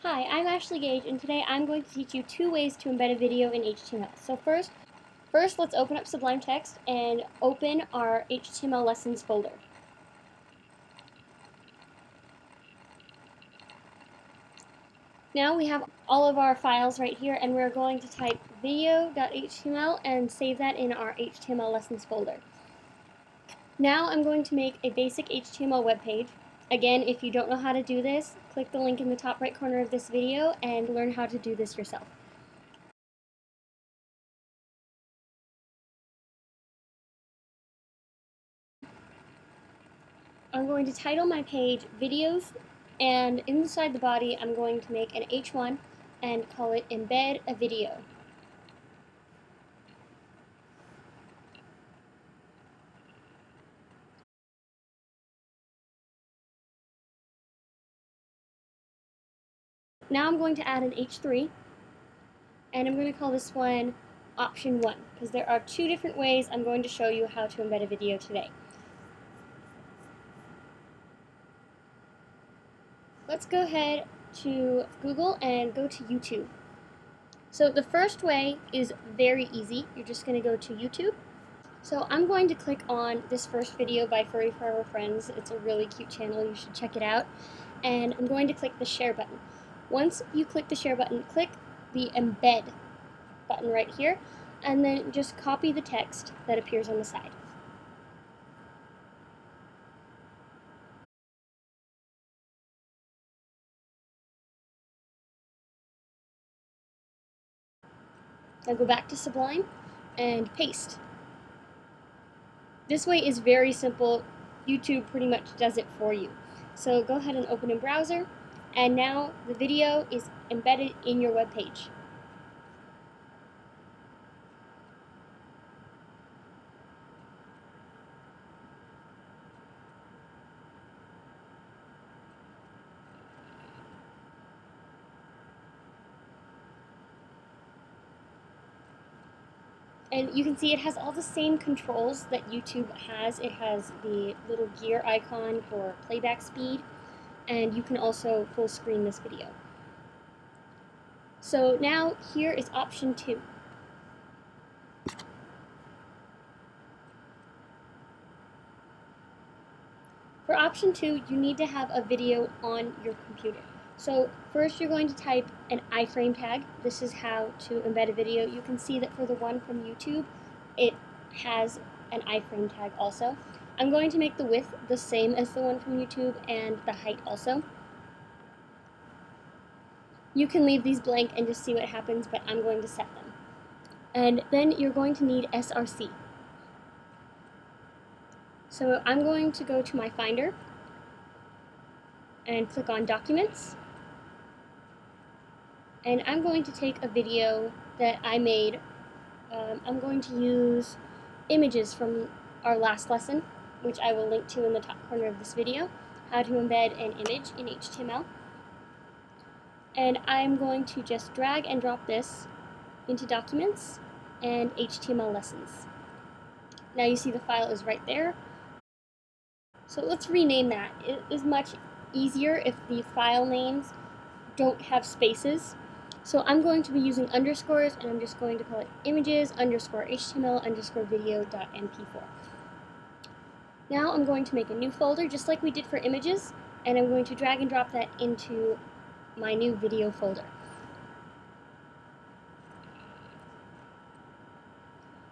Hi, I'm Ashley Gage, and today I'm going to teach you 2 ways to embed a video in HTML. So first let's open up Sublime Text and open our HTML lessons folder. Now we have all of our files right here, and we're going to type video.html and save that in our HTML lessons folder. Now I'm going to make a basic HTML web page. Again, if you don't know how to do this, click the link in the top right corner of this video and learn how to do this yourself. I'm going to title my page Videos, and inside the body I'm going to make an H1 and call it Embed a Video. Now I'm going to add an H3, and I'm going to call this one Option 1, because there are 2 different ways I'm going to show you how to embed a video today. Let's go ahead to Google and go to YouTube. So the first way is very easy. You're just going to go to YouTube. So I'm going to click on this first video by Furry Forever Friends. It's a really cute channel. You should check it out. And I'm going to click the share button. Once you click the share button, click the embed button right here, and then just copy the text that appears on the side. Now go back to Sublime and paste. This way is very simple. YouTube pretty much does it for you. So go ahead and open in browser, and now the video is embedded in your web page. And you can see it has all the same controls that YouTube has. It has the little gear icon for playback speed, and you can also full screen this video. So now here is option 2. For option 2, you need to have a video on your computer. So first you're going to type an iframe tag. This is how to embed a video. You can see that for the one from YouTube, it has an iframe tag also. I'm going to make the width the same as the one from YouTube and the height also. You can leave these blank and just see what happens, but I'm going to set them. And then you're going to need SRC. So I'm going to go to my Finder and click on Documents. And I'm going to take a video that I made. I'm going to use images from our last lesson, which I will link to in the top corner of this video, how to embed an image in HTML. And I'm going to just drag and drop this into Documents and HTML Lessons. Now you see the file is right there. So let's rename that. It is much easier if the file names don't have spaces. So I'm going to be using underscores, and I'm just going to call it images_html_video.mp4. Now I'm going to make a new folder just like we did for images, and I'm going to drag and drop that into my new video folder.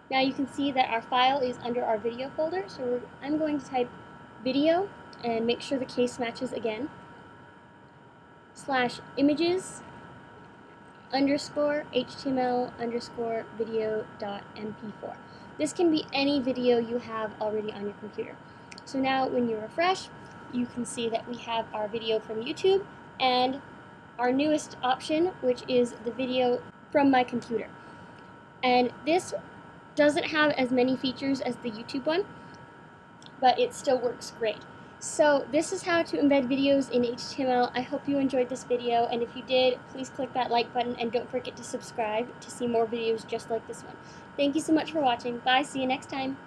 Now you can see that our file is under our video folder, so I'm going to type video and make sure the case matches again, /images_html_video.mp4. This can be any video you have already on your computer. So now when you refresh, you can see that we have our video from YouTube and our newest option, which is the video from my computer. And this doesn't have as many features as the YouTube one, but it still works great. So this is how to embed videos in HTML. I hope you enjoyed this video, and if you did, please click that like button and don't forget to subscribe to see more videos just like this one. Thank you so much for watching. Bye, see you next time.